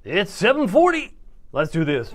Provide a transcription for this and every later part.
It's 7:40. Let's do this.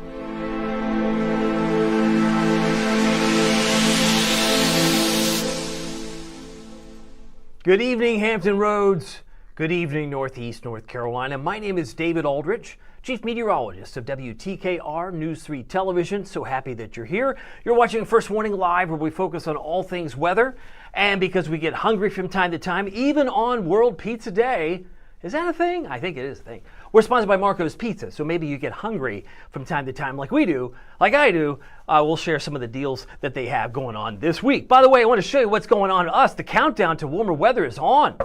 Good evening, Hampton Roads. Good evening, Northeast North Carolina. My name is David Aldrich, Chief Meteorologist of WTKR News 3 Television. So happy that you're here. You're watching First Warning Live, where we focus on all things weather. And because we get hungry from time to time, even on World Pizza Day. Is that a thing? I think it is a thing. We're sponsored by Marco's Pizza, so maybe you get hungry from time to time like we do, like I do. We'll share some of the deals that they have going on this week. By the way, I want to show you what's going on to us. The countdown to warmer weather is on.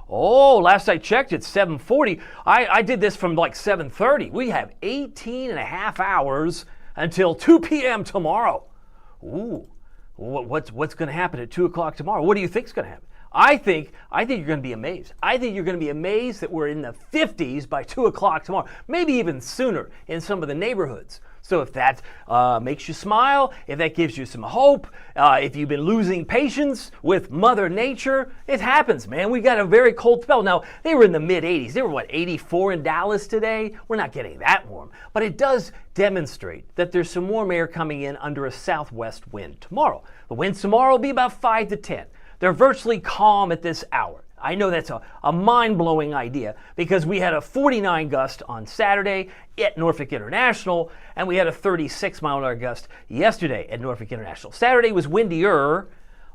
Oh, last I checked, it's 7:40. I did this from like 7:30. We have 18 and a half hours until 2 p.m. tomorrow. Ooh, what's going to happen at 2 o'clock tomorrow? What do you think's going to happen? I think you're going to be amazed. I think you're going to be amazed that we're in the 50s by 2 o'clock tomorrow, maybe even sooner in some of the neighborhoods. So if that makes you smile, if that gives you some hope, if you've been losing patience with Mother Nature, it happens, man. We got a very cold spell. Now, they were in the mid-80s. They were, 84 in Dallas today? We're not getting that warm. But it does demonstrate that there's some warm air coming in under a southwest wind tomorrow. The winds tomorrow will be about 5 to 10. They're virtually calm at this hour. I know that's a mind-blowing idea because we had a 49 gust on Saturday at Norfolk International, and we had a 36 mile-an-hour gust yesterday at Norfolk International. Saturday was windier,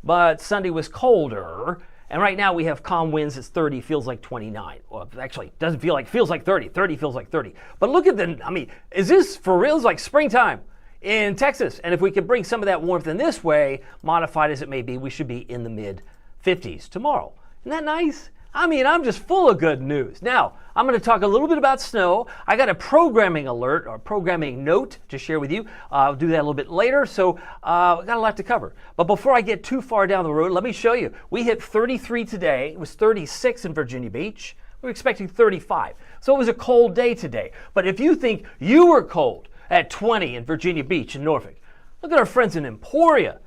but Sunday was colder, and right now we have calm winds. It's 30, feels like 29. Well, actually, doesn't feel like, feels like 30. 30 feels like 30. But look at is this for real? It's like springtime in Texas. And if we could bring some of that warmth in this way, modified as it may be, we should be in the mid-50s tomorrow. Isn't that nice? I'm just full of good news. Now, I'm going to talk a little bit about snow. I got a programming alert or programming note to share with you. I'll do that a little bit later, so we got a lot to cover. But before I get too far down the road, let me show you. We hit 33 today. It was 36 in Virginia Beach. We were expecting 35. So it was a cold day today. But if you think you were cold at 20 in Virginia Beach and Norfolk, look at our friends in Emporia.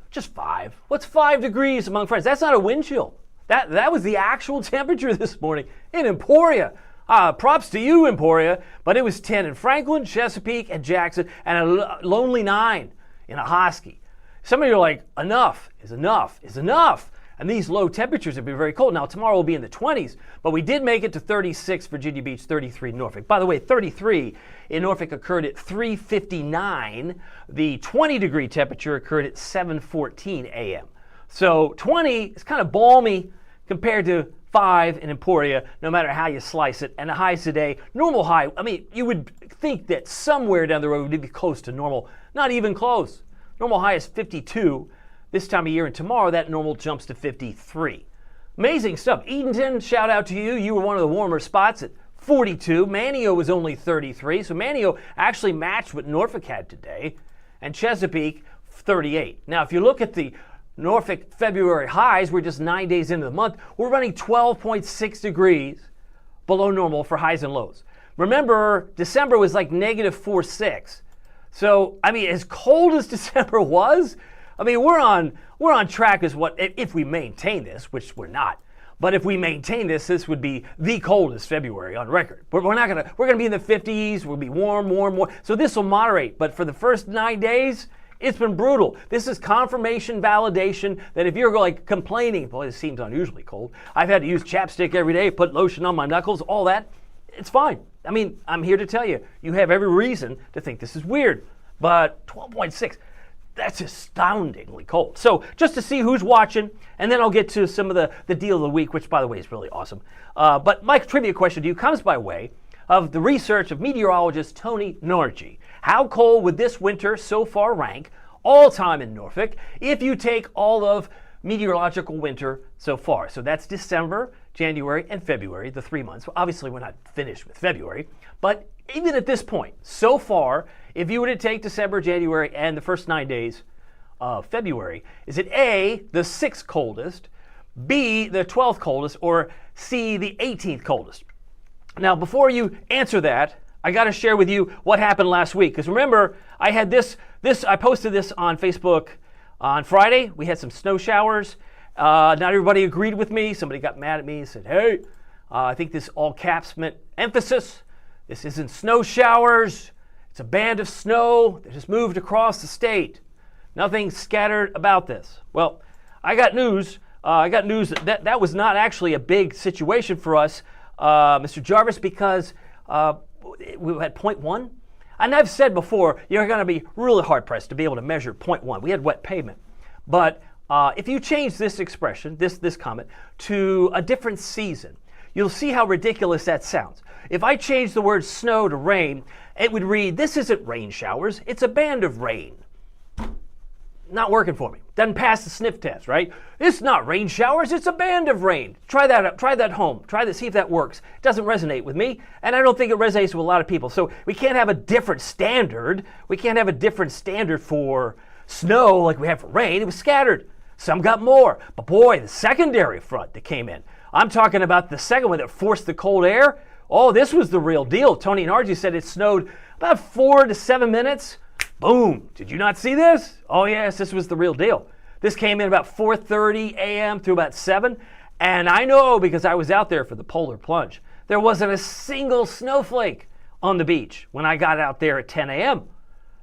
Just 5. What's 5 degrees among friends? That's not a wind chill. That was the actual temperature this morning in Emporia. Props to you, Emporia. But it was 10 in Franklin, Chesapeake, and Jackson, and a lonely 9 in Ahoskie. Some of you are like, enough is enough is enough. And these low temperatures have been very cold. Now, tomorrow will be in the 20s, but we did make it to 36 Virginia Beach, 33 Norfolk. By the way, 33 in Norfolk occurred at 3:59. The 20-degree temperature occurred at 7:14 a.m. So 20 is kind of balmy compared to 5 in Emporia, no matter how you slice it. And the highs today, normal high, you would think that somewhere down the road would be close to normal. Not even close. Normal high is 52. This time of year, and tomorrow that normal jumps to 53. Amazing stuff. Edenton, shout out to you. You were one of the warmer spots at 42. Manteo was only 33, so Manteo actually matched what Norfolk had today. And Chesapeake, 38. Now, if you look at the Norfolk February highs, we're just 9 days into the month, we're running 12.6 degrees below normal for highs and lows. Remember, December was like negative 4.6. So, as cold as December was, we're on track as what, if we maintain this, which we're not, but if we maintain this would be the coldest February on record. We're going to be in the 50s, we'll be warm. So this will moderate, but for the first 9 days, it's been brutal. This is confirmation, validation that if you're like complaining, boy, this seems unusually cold. I've had to use chapstick every day, put lotion on my knuckles, all that. It's fine. I'm here to tell you, you have every reason to think this is weird, but 12.6. That's astoundingly cold. So just to see who's watching, and then I'll get to some of the deal of the week, which, by the way, is really awesome. But my trivia question to you comes by way of the research of meteorologist Tony Nargi. How cold would this winter so far rank all time in Norfolk if you take all of meteorological winter so far? So that's December, January, and February, the 3 months. Well, obviously, we're not finished with February, but even at this point, so far, if you were to take December, January, and the first 9 days of February, is it A, the 6th coldest, B, the 12th coldest, or C, the 18th coldest? Now, before you answer that, I got to share with you what happened last week. Because remember, I had I posted this on Facebook on Friday. We had some snow showers. Not everybody agreed with me. Somebody got mad at me and said, hey, I think this all caps meant emphasis. This isn't snow showers. It's a band of snow that just moved across the state. Nothing scattered about this. Well, I got news. That was not actually a big situation for us, Mr. Jarvis, because we had 0.1. And I've said before, you're going to be really hard-pressed to be able to measure 0.1. We had wet pavement. But if you change this expression, this comment, to a different season, you'll see how ridiculous that sounds. If I change the word snow to rain, it would read, this isn't rain showers, it's a band of rain. Not working for me. Doesn't pass the sniff test, right? It's not rain showers, it's a band of rain. Try that out. Try that home. Try that, see if that works. It doesn't resonate with me, and I don't think it resonates with a lot of people. So we can't have a different standard. We can't have a different standard for snow like we have for rain. It was scattered. Some got more. But boy, the secondary front that came in. I'm talking about the second one that forced the cold air. Oh, this was the real deal. Tony and Archie said it snowed about 4 to 7 minutes. Boom. Did you not see this? Oh, yes, this was the real deal. This came in about 4:30 a.m. through about 7. And I know because I was out there for the polar plunge. There wasn't a single snowflake on the beach when I got out there at 10 a.m.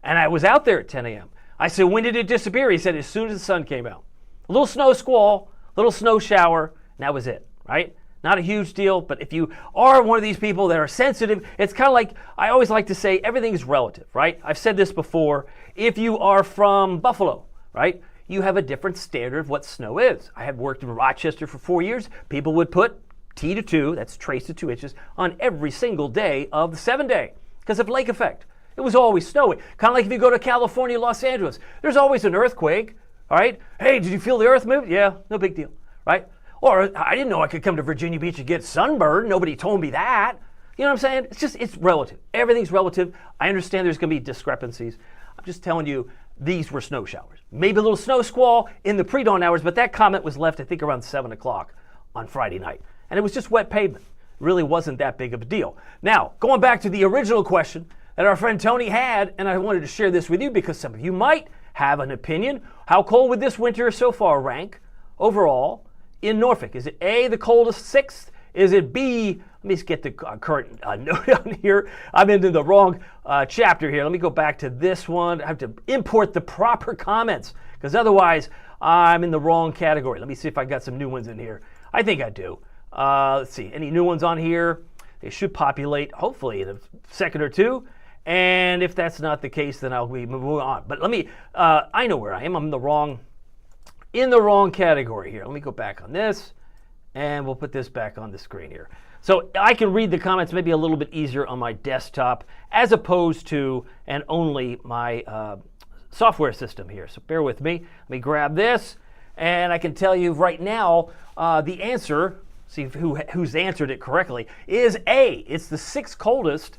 And I was out there at 10 a.m. I said, when did it disappear? He said, as soon as the sun came out. A little snow squall, a little snow shower, and that was it, right? Not a huge deal, but if you are one of these people that are sensitive, it's kind of like, I always like to say, everything's relative, right? I've said this before. If you are from Buffalo, right, you have a different standard of what snow is. I have worked in Rochester for 4 years. People would put T to 2, that's trace to 2 inches, on every single day of the 7-day because of lake effect. It was always snowy. Kind of like if you go to California, Los Angeles, there's always an earthquake, all right? Hey, did you feel the earth move? Yeah, no big deal, right? Or I didn't know I could come to Virginia Beach and get sunburned. Nobody told me that. You know what I'm saying? It's relative. Everything's relative. I understand there's going to be discrepancies. I'm just telling you, these were snow showers. Maybe a little snow squall in the pre-dawn hours, but that comment was left, I think, around 7 o'clock on Friday night. And it was just wet pavement. It really wasn't that big of a deal. Now, going back to the original question that our friend Tony had, and I wanted to share this with you because some of you might have an opinion. How cold would this winter so far rank overall in Norfolk? Is it A, the coldest 6th? Is it B, let me just get the current note on here. I'm into the wrong chapter here. Let me go back to this one. I have to import the proper comments because otherwise I'm in the wrong category. Let me see if I got some new ones in here. I think I do. Let's see, any new ones on here? They should populate hopefully in a second or two. And if that's not the case, then I'll be moving on. But let me, I know where I am. I'm in the wrong category here. Let me go back on this, and we'll put this back on the screen here. So I can read the comments maybe a little bit easier on my desktop as opposed to and only my software system here. So bear with me. Let me grab this, and I can tell you right now the answer, see who's answered it correctly, is A. It's the sixth coldest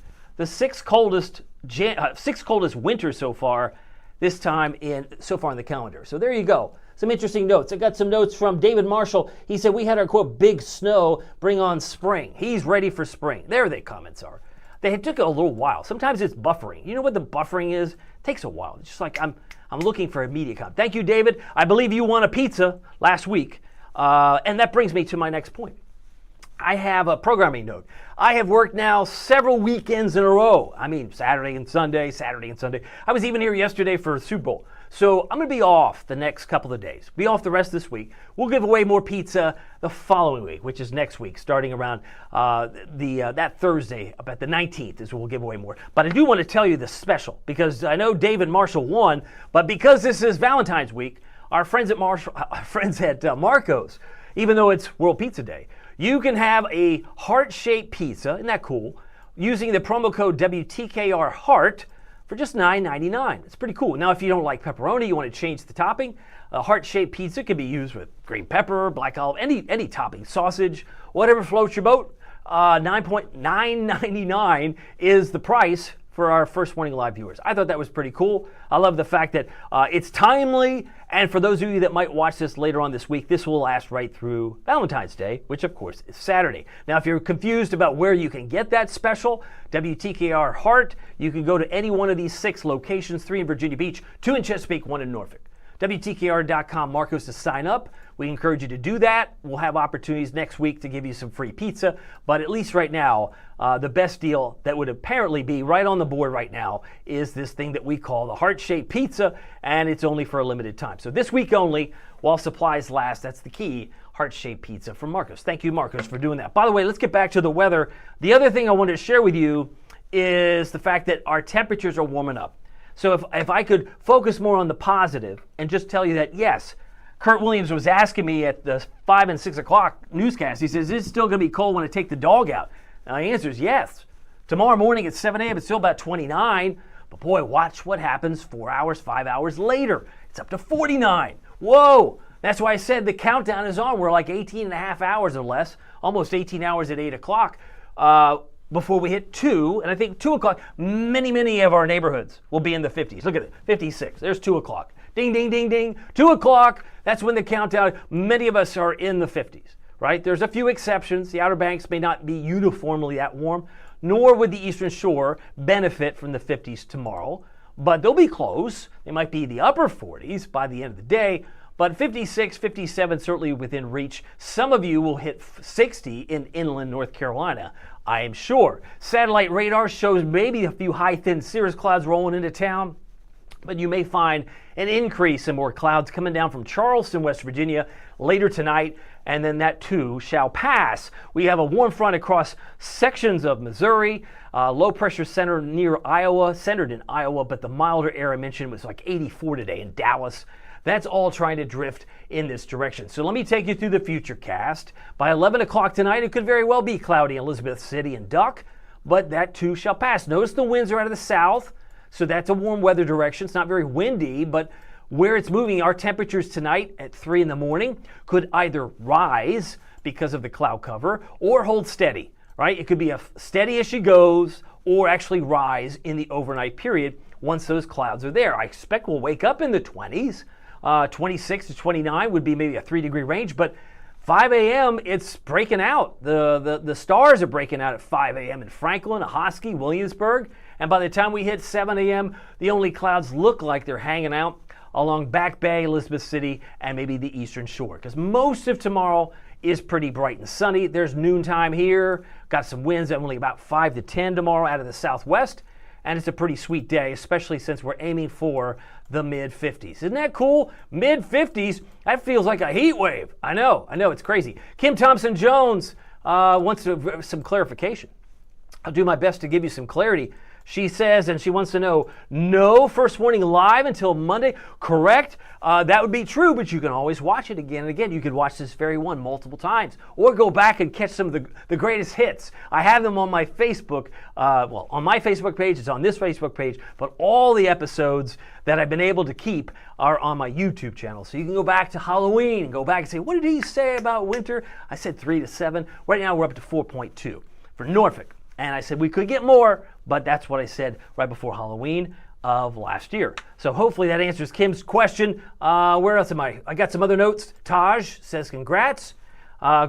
winter so far this time so far in the calendar. So there you go. Some interesting notes. I got some notes from David Marshall. He said, we had our, quote, big snow, bring on spring. He's ready for spring. There the comments are. They took a little while. Sometimes it's buffering. You know what the buffering is? It takes a while. It's just like I'm looking for immediate comment. Thank you, David. I believe you won a pizza last week. And that brings me to my next point. I have a programming note. I have worked now several weekends in a row. I mean, Saturday and Sunday. I was even here yesterday for Super Bowl. So I'm going to be off the next couple of days. Be off the rest of this week. We'll give away more pizza the following week, which is next week, starting around that Thursday, about the 19th is when we'll give away more. But I do want to tell you this special, because I know David Marshall won, but because this is Valentine's week, our friends at Marco's, even though it's World Pizza Day, you can have a heart-shaped pizza, isn't that cool, using the promo code WTKR Heart for just $9.99. It's pretty cool. Now, if you don't like pepperoni, you want to change the topping, a heart-shaped pizza can be used with green pepper, black olive, any topping, sausage, whatever floats your boat. $9.99 is the price for our First Morning Live viewers. I thought that was pretty cool. I love the fact that it's timely, and for those of you that might watch this later on this week, this will last right through Valentine's Day, which of course is Saturday. Now, if you're confused about where you can get that special, WTKR Heart, you can go to any one of these 6 locations, 3 in Virginia Beach, 2 in Chesapeake, 1 in Norfolk. WTKR.com, Marcos, to sign up. We encourage you to do that. We'll have opportunities next week to give you some free pizza, but at least right now, the best deal that would apparently be right on the board right now is this thing that we call the heart-shaped pizza, and it's only for a limited time. So this week only, while supplies last, that's the key, heart-shaped pizza from Marcos. Thank you, Marcos, for doing that. By the way, let's get back to the weather. The other thing I wanted to share with you is the fact that our temperatures are warming up. So if I could focus more on the positive and just tell you that, yes, Kurt Williams was asking me at the 5 and 6 o'clock newscast, he says, is it still going to be cold when I take the dog out? And the answer is yes. Tomorrow morning at 7 a.m., it's still about 29. But boy, watch what happens 4 hours, 5 hours later. It's up to 49. Whoa! That's why I said the countdown is on. We're like 18 and a half hours or less, almost 18 hours at 8 o'clock before we hit 2. And I think 2 o'clock, many of our neighborhoods will be in the 50s. Look at it, 56. There's 2 o'clock. Ding, ding, ding, ding. 2 o'clock, that's when the countdown, many of us are in the 50s, right? There's a few exceptions. The Outer Banks may not be uniformly that warm, nor would the Eastern Shore benefit from the 50s tomorrow, but they'll be close. They might be the upper 40s by the end of the day, but 56, 57 certainly within reach. Some of you will hit 60 in inland North Carolina, I am sure. Satellite radar shows maybe a few high, thin cirrus clouds rolling into town, but you may find an increase in more clouds coming down from Charleston, West Virginia later tonight, and then that too shall pass. We have a warm front across sections of Missouri, low pressure center near Iowa, centered in Iowa, but the milder air I mentioned was like 84 today in Dallas. That's all trying to drift in this direction. So let me take you through the futurecast. By 11 o'clock tonight, it could very well be cloudy in Elizabeth City and Duck, but that too shall pass. Notice the winds are out of the south, so that's a warm weather direction. It's not very windy, but where it's moving, our temperatures tonight at 3 in the morning could either rise because of the cloud cover or hold steady, right? It could be a steady as she goes or actually rise in the overnight period once those clouds are there. I expect we'll wake up in the 20s. 26 to 29 would be maybe a 3-degree range, but 5 a.m. it's breaking out. The stars are breaking out at 5 a.m. in Franklin, Ahoskie, Williamsburg, and by the time we hit 7 a.m., the only clouds look like they're hanging out along Back Bay, Elizabeth City, and maybe the Eastern Shore, because most of tomorrow is pretty bright and sunny. There's noontime here, got some winds at only about 5 to 10 tomorrow out of the southwest, and it's a pretty sweet day, especially since we're aiming for the mid-50s. Isn't that cool? Mid-50s, that feels like a heat wave. I know, it's crazy. Kim Thompson-Jones wants some clarification. I'll do my best to give you some clarity. She says, and she wants to know, no first warning live until Monday. Correct? That would be true, but you can always watch it again and again. You could watch this very one multiple times, or go back and catch some of the greatest hits. I have them on my Facebook, on my Facebook page, it's on this Facebook page, but all the episodes that I've been able to keep are on my YouTube channel. So you can go back to Halloween and go back and say, what did he say about winter? I said 3 to 7. Right now we're up to 4.2 for Norfolk. And I said we could get more, but that's what I said right before Halloween of last year. So hopefully that answers Kim's question. Where else am I? I got some other notes. Taj says congrats.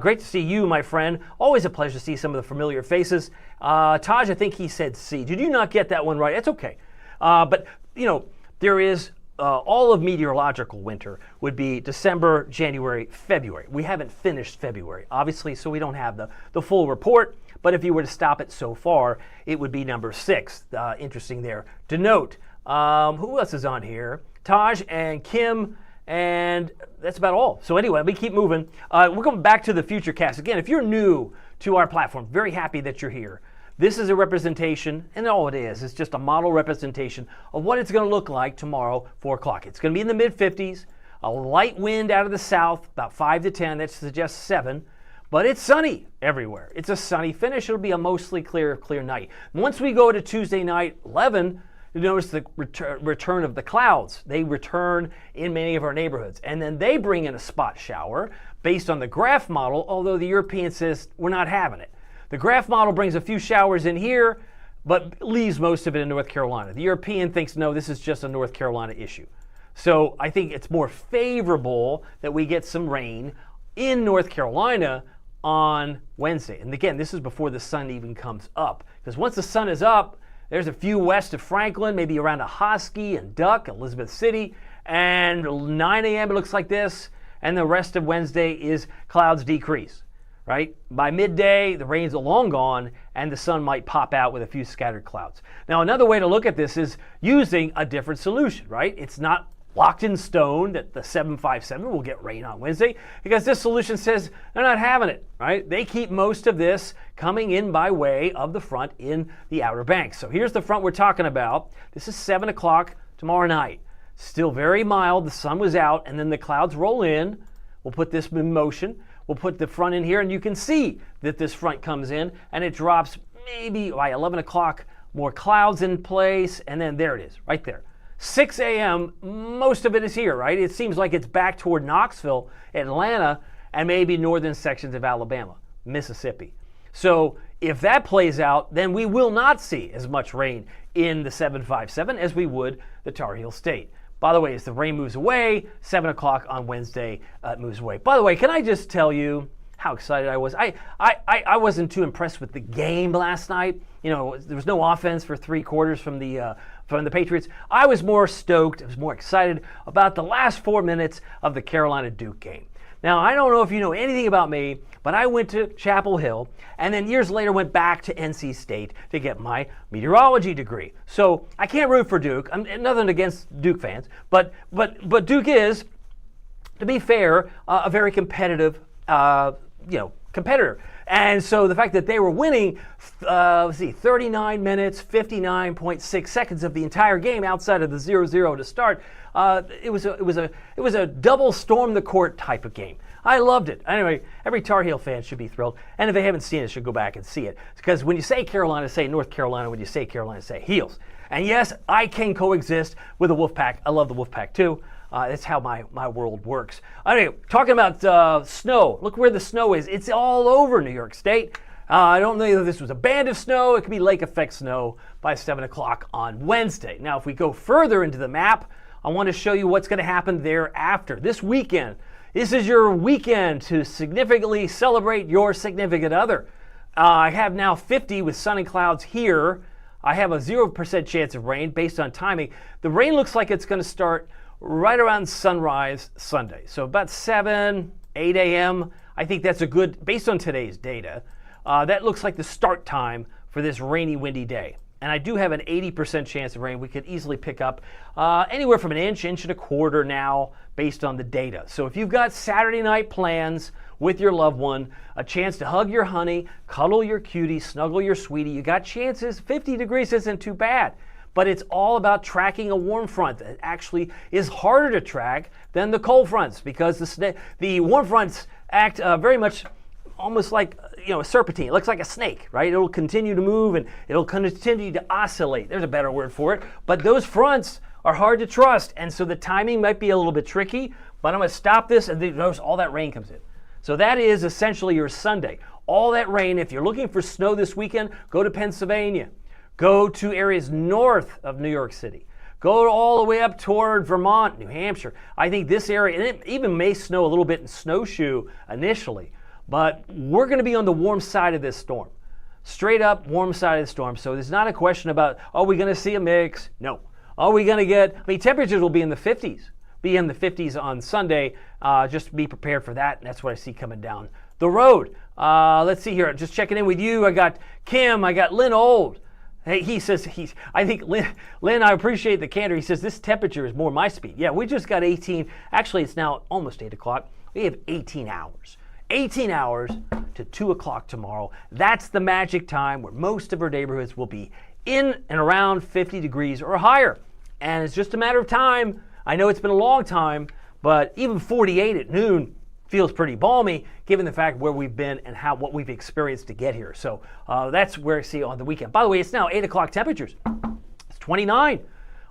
Great to see you, my friend. Always a pleasure to see some of the familiar faces. Taj, I think he said C. Did you not get that one right? That's okay. But, you know, there is all of meteorological winter would be December, January, February. We haven't finished February, obviously, so we don't have the full report. But if you were to stop it so far, it would be number 6. Interesting there to note. Who else is on here? Taj and Kim, and that's about all. So anyway, we keep moving. We're going back to the Futurecast. Again, if you're new to our platform, very happy that you're here. This is a representation, and all it is just a model representation of what it's going to look like tomorrow, 4 o'clock. It's going to be in the mid-50s, a light wind out of the south, about 5 to 10. That suggests 7. But it's sunny everywhere. It's a sunny finish. It'll be a mostly clear night. Once we go to Tuesday night, 11, you notice the return of the clouds. They return in many of our neighborhoods. And then they bring in a spot shower based on the graph model, although the European says we're not having it. The graph model brings a few showers in here, but leaves most of it in North Carolina. The European thinks, no, this is just a North Carolina issue. So I think it's more favorable that we get some rain in North Carolina on Wednesday. And again, this is before the sun even comes up. Because once the sun is up, there's a few west of Franklin, maybe around Ahoskie and Duck, Elizabeth City, and 9 a.m. it looks like this, and the rest of Wednesday is clouds decrease, right? By midday, the rain's long gone, and the sun might pop out with a few scattered clouds. Now, another way to look at this is using a different solution, right? It's not locked in stone that the 757 will get rain on Wednesday, because this solution says they're not having it, right? They keep most of this coming in by way of the front in the Outer Banks. So here's the front we're talking about. This is 7 o'clock tomorrow night. Still very mild. The sun was out, and then the clouds roll in. We'll put this in motion. We'll put the front in here, and you can see that this front comes in, and it drops maybe by 11 o'clock, more clouds in place, and then there it is, right there. 6 a.m., most of it is here, right? It seems like it's back toward Knoxville, Atlanta, and maybe northern sections of Alabama, Mississippi. So if that plays out, then we will not see as much rain in the 757 as we would the Tar Heel State. By the way, as the rain moves away, 7 o'clock on Wednesday moves away. By the way, can I just tell you how excited I was? I wasn't too impressed with the game last night. You know, there was no offense for 3 quarters from the Patriots. I was more stoked, I was more excited about the last 4 minutes of the Carolina-Duke game. Now, I don't know if you know anything about me, but I went to Chapel Hill and then years later went back to NC State to get my meteorology degree. So I can't root for Duke. I'm nothing against Duke fans, but Duke is, to be fair, a very competitive competitor. And so the fact that they were winning, 39 minutes, 59.6 seconds of the entire game outside of the 0-0 to start, it was a double storm the court type of game. I loved it. Anyway, every Tar Heel fan should be thrilled. And if they haven't seen it, should go back and see it. Because when you say Carolina, say North Carolina. When you say Carolina, say Heels. And yes, I can coexist with the Wolfpack. I love the Wolfpack too. That's how my world works. Anyway, talking about snow. Look where the snow is. It's all over New York State. I don't know if this was a band of snow. It could be lake effect snow by 7 o'clock on Wednesday. Now, if we go further into the map, I want to show you what's going to happen thereafter. This weekend, this is your weekend to significantly celebrate your significant other. I have now 50 with sun and clouds here. I have a 0% chance of rain based on timing. The rain looks like it's going to start right around sunrise Sunday. So about 7, 8 a.m. I think that's a good, based on today's data, that looks like the start time for this rainy, windy day. And I do have an 80% chance of rain. We could easily pick up anywhere from an inch and a quarter now based on the data. So if you've got Saturday night plans with your loved one, a chance to hug your honey, cuddle your cutie, snuggle your sweetie, you got chances. 50 degrees isn't too bad. But it's all about tracking a warm front that actually is harder to track than the cold fronts, because the warm fronts act very much almost like a serpentine. It looks like a snake, right? It'll continue to move and it'll continue to oscillate. There's a better word for it. But those fronts are hard to trust, and so the timing might be a little bit tricky. But I'm going to stop this, and notice all that rain comes in. So that is essentially your Sunday. All that rain. If you're looking for snow this weekend, go to Pennsylvania. Go to areas north of New York City. Go all the way up toward Vermont, New Hampshire. I think this area, and it even may snow a little bit in Snowshoe initially, but we're going to be on the warm side of this storm. Straight up warm side of the storm. So there's not a question about, are we going to see a mix? No. Are we going to get, temperatures will be in the 50s. Be in the 50s on Sunday. Just be prepared for that. And that's what I see coming down the road. Let's see here. Just checking in with you. I got Kim. I got Lynn Old. Hey, he says, I think, Lynn, I appreciate the candor. He says, this temperature is more my speed. Yeah, we just got 18. Actually, it's now almost 8 o'clock. We have 18 hours. 18 hours to 2 o'clock tomorrow. That's the magic time where most of our neighborhoods will be in and around 50 degrees or higher. And it's just a matter of time. I know it's been a long time, but even 48 at noon feels pretty balmy given the fact where we've been and what we've experienced to get here. So that's where I see on the weekend. By the way, it's now 8 o'clock temperatures. It's 29.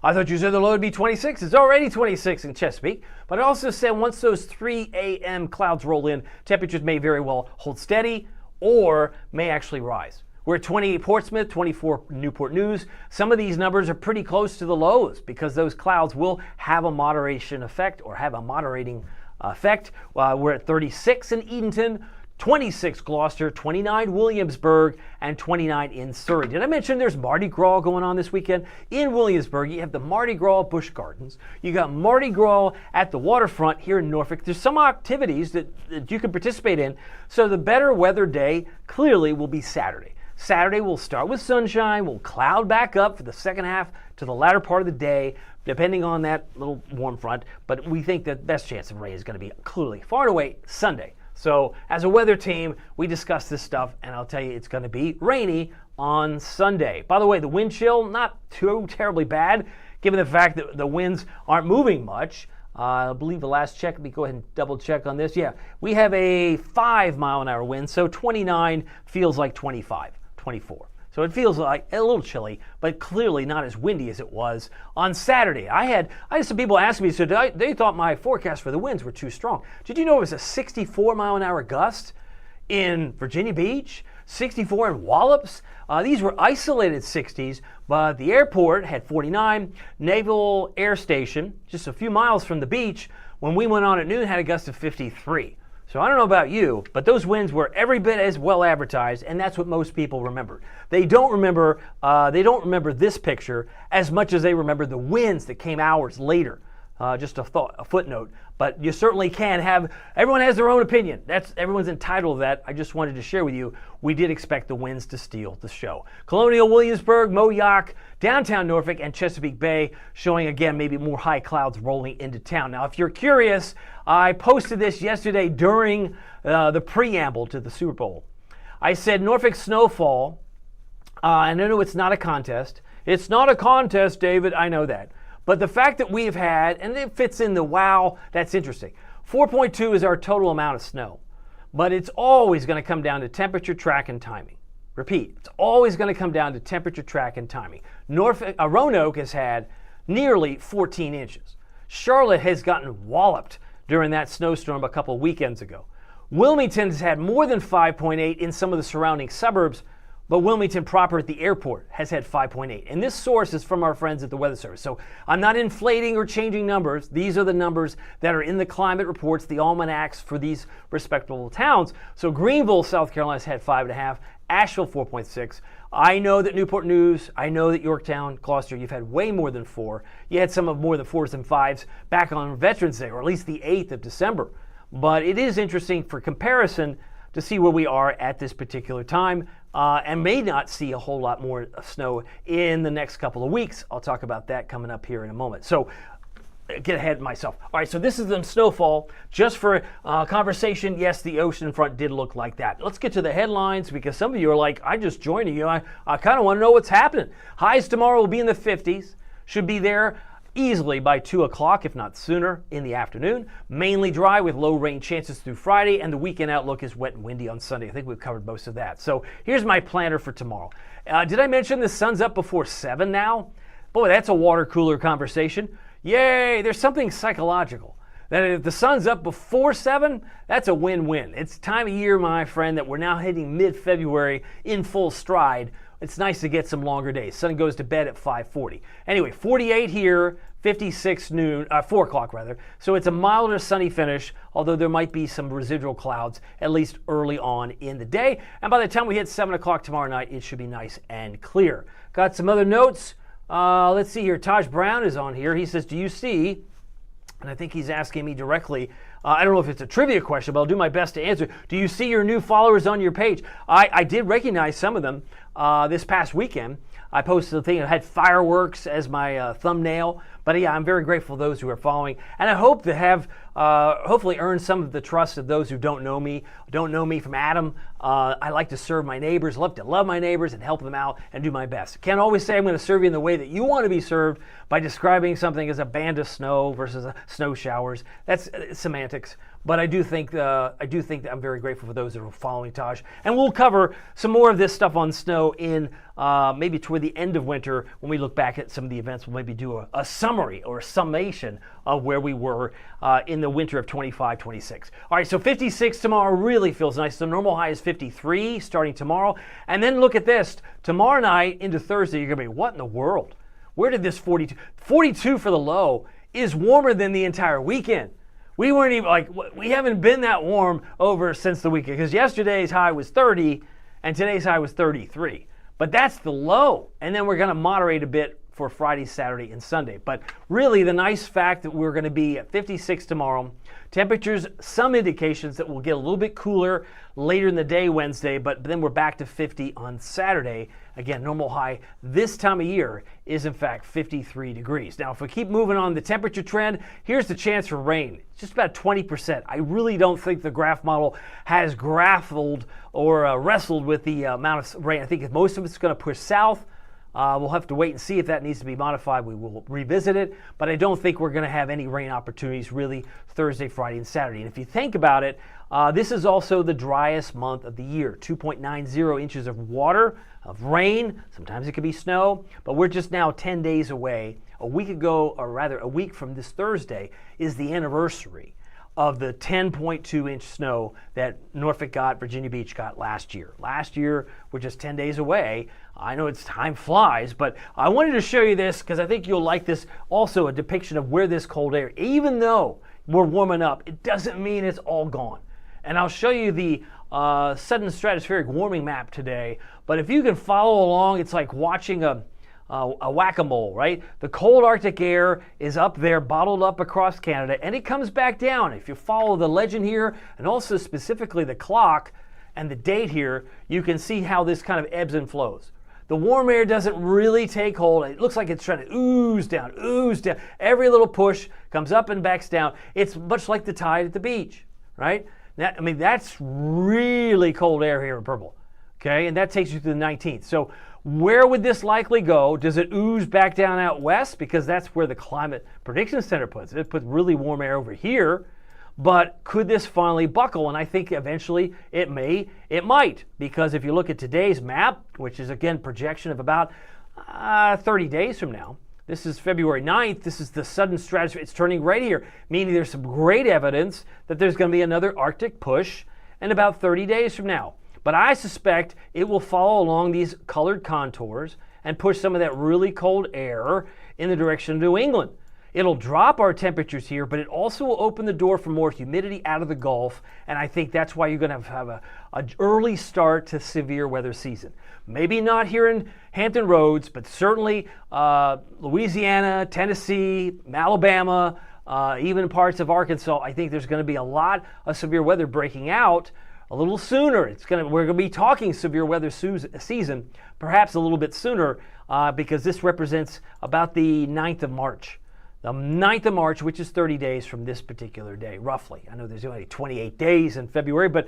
I thought you said the low would be 26. It's already 26 in Chesapeake. But I also said once those 3 a.m. clouds roll in, temperatures may very well hold steady or may actually rise. We're at 28 Portsmouth, 24 Newport News. Some of these numbers are pretty close to the lows because those clouds will have a moderation effect or have a moderating effect. We're at 36 in Edenton, 26 Gloucester, 29 Williamsburg, and 29 in Surrey. Did I mention there's Mardi Gras going on this weekend? In Williamsburg, you have the Mardi Gras Busch Gardens. You got Mardi Gras at the waterfront here in Norfolk. There's some activities that you can participate in. So the better weather day clearly will be Saturday. Saturday will start with sunshine. We'll cloud back up for the second half to the latter part of the day, depending on that little warm front. But we think the best chance of rain is going to be clearly far and away Sunday. So as a weather team, we discuss this stuff, and I'll tell you it's going to be rainy on Sunday. By the way, the wind chill, not too terribly bad, given the fact that the winds aren't moving much. I believe the last check, let me go ahead and double check on this. Yeah, we have a 5-mile-an-hour wind, so 29 feels like 25, 24. So it feels like a little chilly, but clearly not as windy as it was on Saturday. I had some people ask me, so they thought my forecast for the winds were too strong. Did you know it was a 64-mile-an-hour gust in Virginia Beach, 64 in Wallops? These were isolated 60s, but the airport had 49. Naval Air Station, just a few miles from the beach, when we went on at noon, had a gust of 53. So I don't know about you, but those winds were every bit as well advertised, and that's what most people remember. They don't remember this picture as much as they remember the winds that came hours later. Just a footnote. But you certainly can have, everyone has their own opinion. Everyone's entitled to that. I just wanted to share with you, we did expect the winds to steal the show. Colonial Williamsburg, Moyock, downtown Norfolk, and Chesapeake Bay showing again maybe more high clouds rolling into town. Now, if you're curious, I posted this yesterday during the preamble to the Super Bowl. I said Norfolk snowfall, and I know it's not a contest. It's not a contest, David, I know that. But the fact that we've had, and it fits in the wow, that's interesting. 4.2 is our total amount of snow. But it's always going to come down to temperature, track, and timing. Repeat, it's always going to come down to temperature, track, and timing. Roanoke has had nearly 14 inches. Charlotte has gotten walloped during that snowstorm a couple weekends ago. Wilmington has had more than 5.8 in some of the surrounding suburbs, but Wilmington proper at the airport has had 5.8. And this source is from our friends at the Weather Service. So I'm not inflating or changing numbers. These are the numbers that are in the climate reports, the almanacs for these respectable towns. So Greenville, South Carolina has had 5.5, Asheville 4.6. I know that Newport News, I know that Yorktown, Gloucester, you've had way more than 4. You had some of more than 4s and 5s back on Veterans Day, or at least the 8th of December. But it is interesting for comparison to see where we are at this particular time, and may not see a whole lot more snow in the next couple of weeks. I'll talk about that coming up here in a moment. So get ahead of myself. All right, so this is the snowfall. Just for conversation, yes, the ocean front did look like that. Let's get to the headlines, because some of you are like, I just joined you. I kind of want to know what's happening. Highs tomorrow will be in the 50s. Should be there easily by 2 o'clock, if not sooner, in the afternoon. Mainly dry with low rain chances through Friday, and the weekend outlook is wet and windy on Sunday. I think we've covered most of that. So here's my planner for tomorrow. Did I mention the sun's up before 7 now? Boy, that's a water cooler conversation. Yay, there's something psychological. That if the sun's up before 7, that's a win-win. It's time of year, my friend, that we're now hitting mid-February in full stride. It's nice to get some longer days. Sun goes to bed at 5:40. Anyway, 48 here, 56 noon, 4 o'clock rather. So it's a milder sunny finish, although there might be some residual clouds, at least early on in the day. And by the time we hit 7 o'clock tomorrow night, it should be nice and clear. Got some other notes. Let's see here. Taj Brown is on here. He says, do you see, and I think he's asking me directly, I don't know if it's a trivia question, but I'll do my best to answer. Do you see your new followers on your page? I did recognize some of them this past weekend. I posted a thing that had fireworks as my thumbnail. But yeah, I'm very grateful for those who are following. And I hope to have, hopefully earn some of the trust of those who don't know me from Adam. I like to serve my neighbors, love to love my neighbors and help them out and do my best. Can't always say I'm going to serve you in the way that you want to be served by describing something as a band of snow versus snow showers. That's semantics. But I do think that I'm very grateful for those that are following Taj. And we'll cover some more of this stuff on snow in maybe toward the end of winter when we look back at some of the events. We'll maybe do a summary or a summation of where we were in the winter of 25-26. All right, so 56 tomorrow really feels nice. The normal high is 53 starting tomorrow. And then look at this. Tomorrow night into Thursday, you're going to be, what in the world? Where did this 42 for the low is warmer than the entire weekend. We weren't even we haven't been that warm over since the weekend, because yesterday's high was 30 and today's high was 33. But that's the low. And then we're going to moderate a bit for Friday, Saturday, and Sunday. But really, the nice fact that we're going to be at 56 tomorrow. Temperatures, some indications that we'll get a little bit cooler later in the day Wednesday, but then we're back to 50 on Saturday. Again, normal high this time of year is in fact 53 degrees. Now, if we keep moving on the temperature trend, here's the chance for rain. It's just about 20%. I really don't think the graph model has grappled or wrestled with the amount of rain. I think most of it's going to push south. We'll have to wait and see if that needs to be modified. We will revisit it, but I don't think we're going to have any rain opportunities really Thursday, Friday, and Saturday. And if you think about it, this is also the driest month of the year. 2.90 inches of water, of rain. Sometimes it could be snow, but we're just now 10 days away. A week ago, or rather a week from this Thursday, is the anniversary of the 10.2 inch snow that Norfolk got, Virginia Beach got last year. Last year, we're just 10 days away. I know it's time flies, but I wanted to show you this because I think you'll like this. Also a depiction of where this cold air, even though we're warming up, it doesn't mean it's all gone. And I'll show you the sudden stratospheric warming map today, but if you can follow along, it's like watching a whack-a-mole, right? The cold Arctic air is up there, bottled up across Canada, and it comes back down. If you follow the legend here, and also specifically the clock and the date here, you can see how this kind of ebbs and flows. The warm air doesn't really take hold. It looks like it's trying to ooze down, ooze down. Every little push comes up and backs down. It's much like the tide at the beach, right? That's really cold air here in purple, okay? And that takes you to the 19th. So where would this likely go? Does it ooze back down out west? Because that's where the Climate Prediction Center puts it. It puts really warm air over here. But could this finally buckle? And I think eventually it might. Because if you look at today's map, which is again projection of about 30 days from now, this is February 9th, this is the sudden stratosphere, it's turning right here, meaning there's some great evidence that there's going to be another Arctic push in about 30 days from now. But I suspect it will follow along these colored contours and push some of that really cold air in the direction of New England. It'll drop our temperatures here, but it also will open the door for more humidity out of the Gulf, and I think that's why you're going to have an early start to severe weather season. Maybe not here in Hampton Roads, but certainly Louisiana, Tennessee, Alabama, even parts of Arkansas. I think there's going to be a lot of severe weather breaking out a little sooner. We're going to be talking severe weather season, perhaps a little bit sooner, because this represents about the 9th of March. The 9th of March, which is 30 days from this particular day, roughly. I know there's only 28 days in February, but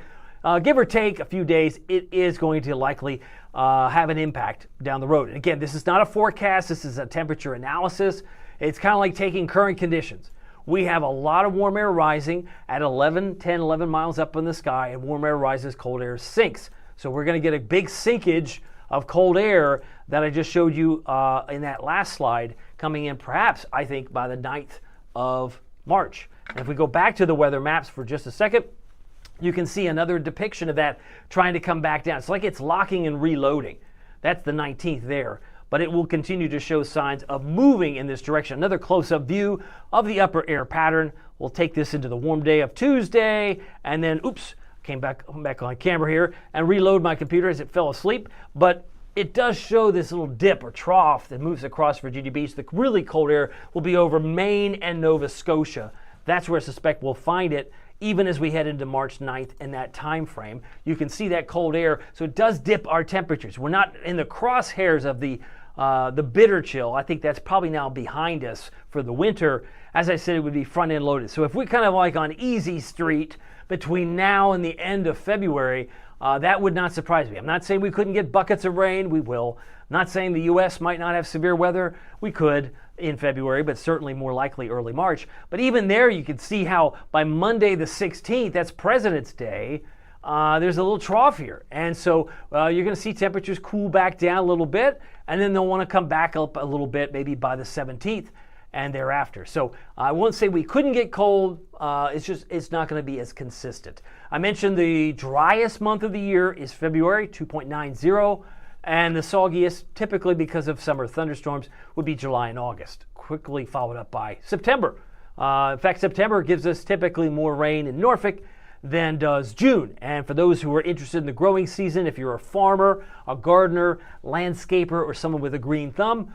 give or take a few days, it is going to likely have an impact down the road. And again, this is not a forecast. This is a temperature analysis. It's kind of like taking current conditions. We have a lot of warm air rising at 10, 11 miles up in the sky, and warm air rises, cold air sinks. So we're going to get a big sinkage of cold air that I just showed you in that last slide, coming in perhaps, I think, by the 9th of March. And if we go back to the weather maps for just a second, you can see another depiction of that trying to come back down. It's like it's locking and reloading. That's the 19th there. But it will continue to show signs of moving in this direction. Another close-up view of the upper air pattern. We'll take this into the warm day of Tuesday, and then, came back on camera here and reload my computer as it fell asleep. But it does show this little dip or trough that moves across Virginia Beach. The really cold air will be over Maine and Nova Scotia. That's where I suspect we'll find it even as we head into March 9th in that time frame. You can see that cold air, so it does dip our temperatures. We're not in the crosshairs of the bitter chill. I think that's probably now behind us for the winter. As I said, it would be front end loaded. So if we're kind of like on easy street between now and the end of February, that would not surprise me. I'm not saying we couldn't get buckets of rain. We will. I'm not saying the U.S. might not have severe weather. We could in February, but certainly more likely early March. But even there, you can see how by Monday the 16th, that's President's Day, there's a little trough here. And so you're going to see temperatures cool back down a little bit, and then they'll want to come back up a little bit maybe by the 17th and thereafter. So I won't say we couldn't get cold. It's not going to be as consistent. I mentioned the driest month of the year is February, 2.90, and the soggiest, typically because of summer thunderstorms, would be July and August, quickly followed up by September. In fact, September gives us typically more rain in Norfolk than does June. And for those who are interested in the growing season, if you're a farmer, a gardener, landscaper, or someone with a green thumb,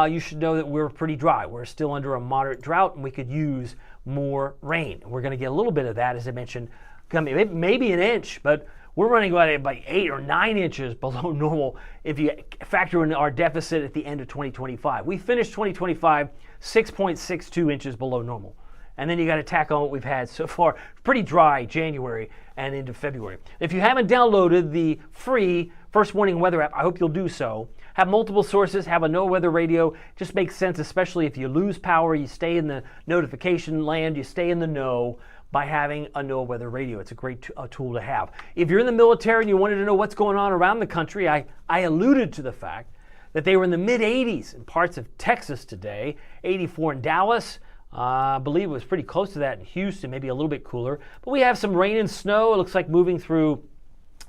you should know that we're pretty dry. We're still under a moderate drought, and we could use more rain. We're going to get a little bit of that, as I mentioned, coming maybe an inch, but we're running about 8 or 9 inches below normal if you factor in our deficit at the end of 2025. We finished 2025 6.62 inches below normal. And then you got to tack on what we've had so far. Pretty dry January and into February. If you haven't downloaded the free First Warning Weather app, I hope you'll do so. Have multiple sources, have a no-weather radio. Just makes sense, especially if you lose power, you stay in the notification land, you stay in the know by having a no-weather radio. It's a great tool to have. If you're in the military and you wanted to know what's going on around the country, I alluded to the fact that they were in the mid-80s in parts of Texas today, 84 in Dallas. I believe it was pretty close to that in Houston, maybe a little bit cooler. But we have some rain and snow. It looks like moving through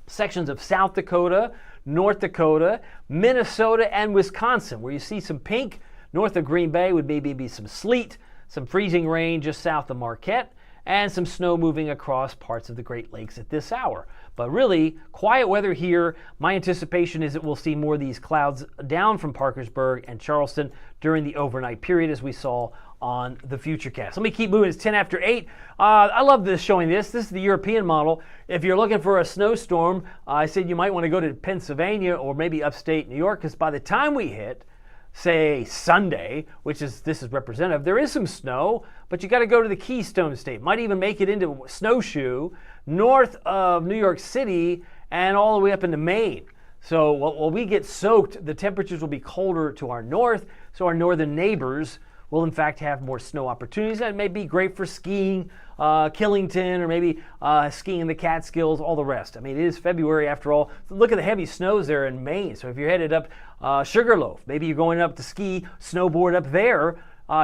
sections of South Dakota, North Dakota, Minnesota, and Wisconsin, where you see some pink. North of Green Bay would maybe be some sleet, some freezing rain just south of Marquette, and some snow moving across parts of the Great Lakes at this hour. But really, quiet weather here. My anticipation is that we'll see more of these clouds down from Parkersburg and Charleston during the overnight period, as we saw on the Futurecast. Let me keep moving. It's 10 after 8. I love this showing this. This is the European model. If you're looking for a snowstorm, I said you might want to go to Pennsylvania or maybe upstate New York, because by the time we hit, say, Sunday, this is representative, there is some snow, but you got to go to the Keystone State. Might even make it into Snowshoe, north of New York City, and all the way up into Maine. So while we get soaked, the temperatures will be colder to our north, so our northern neighbors will in fact have more snow opportunities. That may be great for skiing, Killington, or maybe skiing in the Catskills, all the rest. I mean, it is February after all. Look at the heavy snows there in Maine. So if you're headed up Sugarloaf, maybe you're going up to ski, snowboard up there,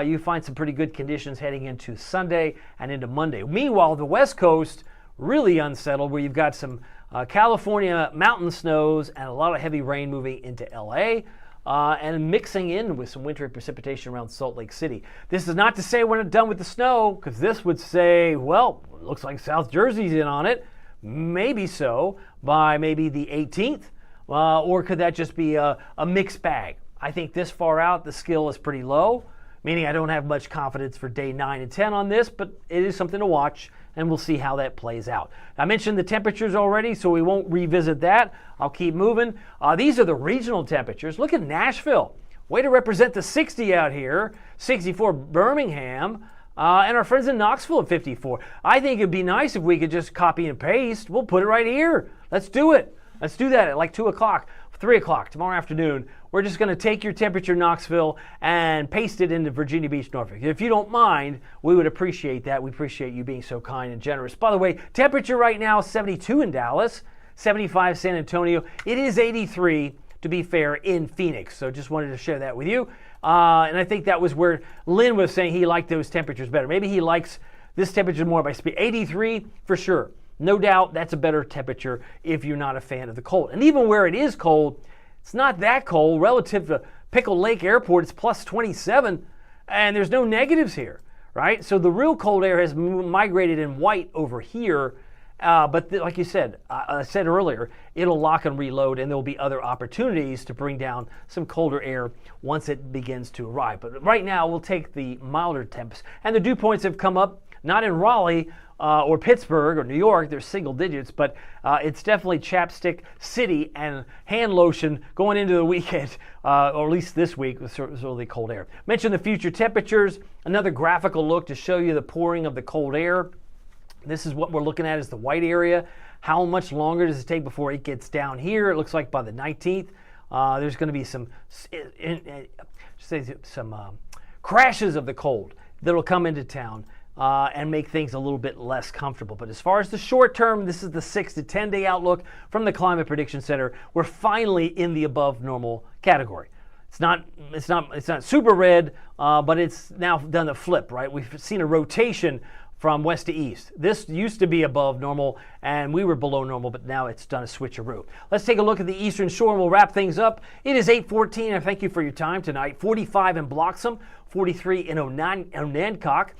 you find some pretty good conditions heading into Sunday and into Monday. Meanwhile, the West Coast, really unsettled, where you've got some California mountain snows and a lot of heavy rain moving into LA. And mixing in with some wintry precipitation around Salt Lake City. This is not to say we're not done with the snow, because this would say, well, it looks like South Jersey's in on it. Maybe so, by maybe the 18th. Or could that just be a mixed bag? I think this far out, the skill is pretty low, meaning I don't have much confidence for day 9 and 10 on this, but it is something to watch, and we'll see how that plays out. I mentioned the temperatures already, so we won't revisit that. I'll keep moving. These are the regional temperatures. Look at Nashville. Way to represent the 60 out here. 64 Birmingham. And our friends in Knoxville at 54. I think it'd be nice if we could just copy and paste. We'll put it right here. Let's do it. Let's do that at like 2 o'clock, 3 o'clock tomorrow afternoon. We're just going to take your temperature in Knoxville and paste it into Virginia Beach, Norfolk. If you don't mind, we would appreciate that. We appreciate you being so kind and generous. By the way, temperature right now, 72 in Dallas, 75 San Antonio. It is 83, to be fair, in Phoenix. So just wanted to share that with you. And I think that was where Lynn was saying he liked those temperatures better. Maybe he likes this temperature more by speed. 83 for sure. No doubt that's a better temperature if you're not a fan of the cold. And even where it is cold, it's not that cold. Relative to Pickle Lake Airport, it's plus 27, and there's no negatives here, right? So the real cold air has migrated in white over here, but like you said, I said earlier, it'll lock and reload, and there'll be other opportunities to bring down some colder air once it begins to arrive. But right now, we'll take the milder temps, and the dew points have come up, not in Raleigh, or Pittsburgh or New York, they're single digits, but it's definitely chapstick city and hand lotion going into the weekend, or at least this week with really cold air. Mentioned the future temperatures, another graphical look to show you the pouring of the cold air. This is what we're looking at is the white area. How much longer does it take before it gets down here? It looks like by the 19th, there's going to be some crashes of the cold that'll come into town. And make things a little bit less comfortable. But as far as the short term, this is the 6 to 10 day outlook from the Climate Prediction Center. We're finally in the above normal category. It's not super red, but it's now done the flip, right? We've seen a rotation from west to east. This used to be above normal, and we were below normal, but now it's done a switcheroo. Let's take a look at the eastern shore, and we'll wrap things up. It is 8:14, and thank you for your time tonight. 45 in Bloxham, 43 in Onancock.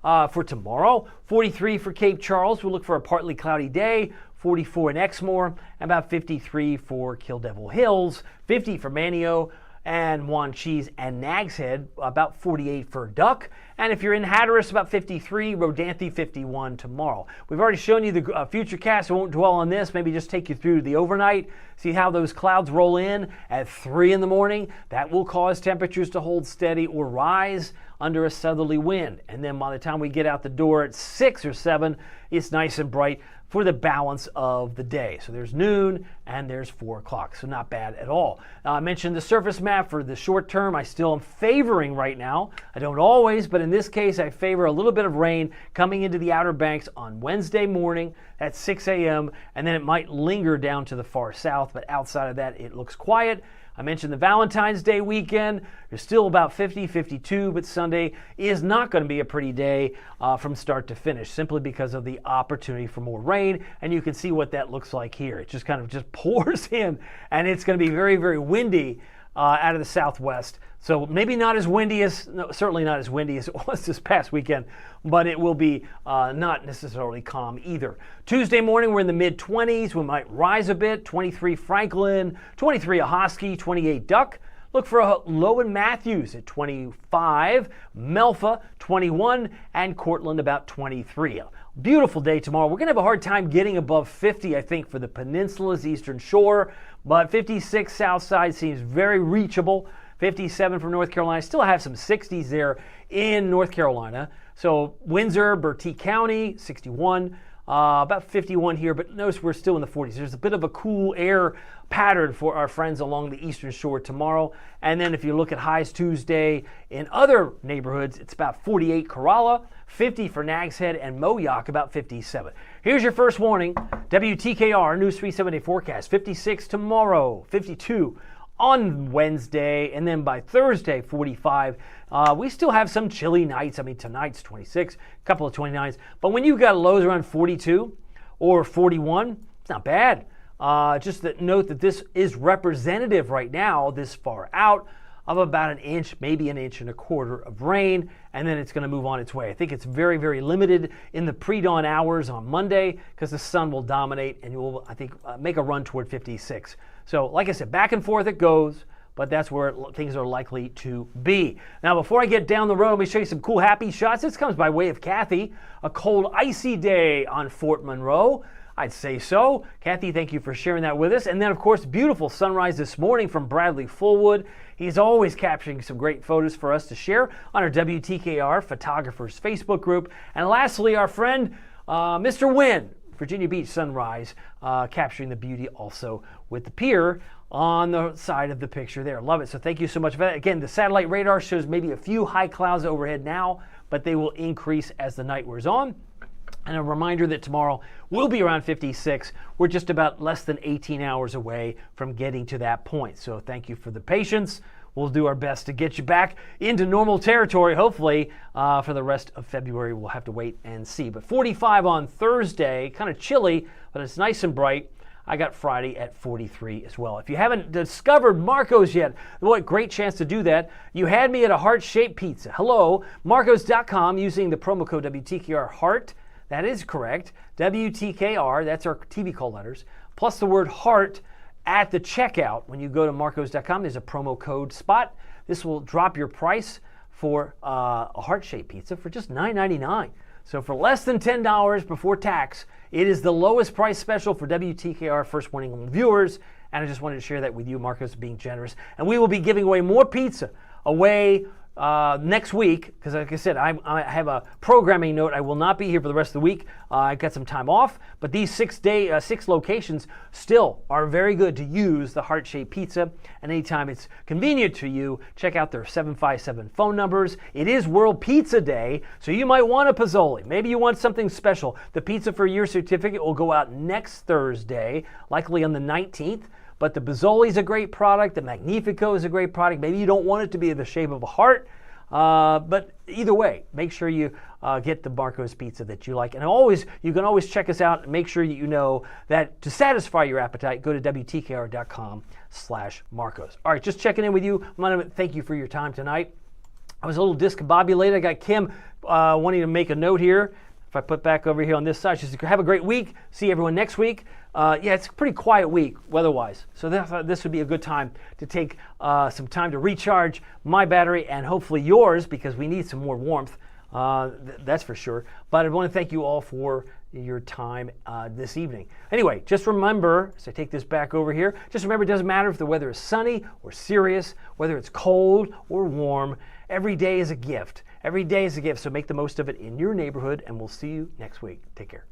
For tomorrow, 43 for Cape Charles. We'll look for a partly cloudy day. 44 in Exmoor, and about 53 for Kill Devil Hills. 50 for Manio and Wanchese and Nag's Head, about 48 for Duck. And if you're in Hatteras, about 53, Rodanthe 51 tomorrow. We've already shown you the future cast. I won't dwell on this, maybe just take you through the overnight. See how those clouds roll in at 3 in the morning. That will cause temperatures to hold steady or rise under a southerly wind. And then by the time we get out the door at 6 or 7, it's nice and bright for the balance of the day. So there's noon and there's 4 o'clock, so not bad at all. I mentioned the surface map for the short term. I still am favoring right now. I don't always, but in this case, I favor a little bit of rain coming into the Outer Banks on Wednesday morning at 6 a.m., and then it might linger down to the far south, but outside of that, it looks quiet. I mentioned the Valentine's Day weekend. There's still about 50, 52, but Sunday is not going to be a pretty day from start to finish, simply because of the opportunity for more rain. And you can see what that looks like here. It just kind of just pours in, and it's going to be very, very windy out of the southwest. So maybe not as windy as, no, certainly not as windy as it was this past weekend, but it will be not necessarily calm either. Tuesday morning, we're in the mid-20s. We might rise a bit. 23 Franklin, 23 Ahoskie, 28 Duck. Look for a low in Matthews at 25, Melfa 21, and Cortland about 23. A beautiful day tomorrow. We're going to have a hard time getting above 50, I think, for the peninsula's eastern shore, but 56 south side seems very reachable. 57 from North Carolina. Still have some 60s there in North Carolina. So Windsor, Bertie County, 61. About 51 here, but notice we're still in the 40s. There's a bit of a cool air pattern for our friends along the eastern shore tomorrow. And then if you look at highs Tuesday in other neighborhoods, it's about 48 Corolla, 50 for Nag's Head, and Moyock about 57. Here's your first warning. WTKR News 370 forecast. 56 tomorrow, 52 on Wednesday, and then by Thursday, 45. We still have some chilly nights. I mean, tonight's 26, a couple of 29s. But when you've got lows around 42 or 41, it's not bad. Just note that this is representative right now, this far out, of about an inch, maybe an inch and a quarter of rain, and then it's going to move on its way. I think it's very, very limited in the pre-dawn hours on Monday because the sun will dominate and you will, I think, make a run toward 56. So, like I said, back and forth it goes, but that's where things are likely to be. Now, before I get down the road, let me show you some cool happy shots. This comes by way of Kathy. A cold, icy day on Fort Monroe. I'd say so. Kathy, thank you for sharing that with us. And then, of course, beautiful sunrise this morning from Bradley Fullwood. He's always capturing some great photos for us to share on our WTKR Photographers Facebook group. And lastly, our friend, Mr. Wynn, Virginia Beach sunrise, capturing the beauty also with the pier on the side of the picture there. Love it. So thank you so much for that. Again, the satellite radar shows maybe a few high clouds overhead now, but they will increase as the night wears on. And a reminder that tomorrow will be around 56. We're just about less than 18 hours away from getting to that point. So thank you for the patience. We'll do our best to get you back into normal territory, hopefully, for the rest of February. We'll have to wait and see. But 45 on Thursday, kind of chilly, but it's nice and bright. I got Friday at 43 as well. If you haven't discovered Marco's yet, what great chance to do that. You had me at a heart-shaped pizza. Hello, Marcos.com using the promo code WTKR HEART. That is correct. WTKR, that's our TV call letters, plus the word heart at the checkout. When you go to Marcos.com, there's a promo code spot. This will drop your price for a heart-shaped pizza for just $9.99. So for less than $10 before tax, it is the lowest price special for WTKR First Warning viewers. And I just wanted to share that with you, Marcos, being generous. And we will be giving away more pizza away next week, because like I said, I have a programming note. I will not be here for the rest of the week. I've got some time off, but these 6 locations still are very good to use the heart-shaped pizza. And anytime it's convenient to you, check out their 757 phone numbers. It is World Pizza Day, so you might want a Pozzoli. Maybe you want something special. The pizza for your certificate will go out next Thursday, likely on the 19th. But the Pozzoli is a great product. The Magnifico is a great product. Maybe you don't want it to be the shape of a heart. But either way, make sure you get the Marco's pizza that you like. And you can always check us out and make sure that you know that to satisfy your appetite, go to WTKR.com/Marcos. All right, just checking in with you. I want to thank you for your time tonight. I was a little discombobulated. I got Kim wanting to make a note here. If I put back over here on this side, she says, have a great week. See everyone next week. Yeah, it's a pretty quiet week weather-wise. So this would be a good time to take some time to recharge my battery and hopefully yours, because we need some more warmth. That's for sure. But I want to thank you all for your time this evening. Anyway, just remember, as I take this back over here, just remember it doesn't matter if the weather is sunny or serious, whether it's cold or warm. Every day is a gift. Every day is a gift, so make the most of it in your neighborhood, and we'll see you next week. Take care.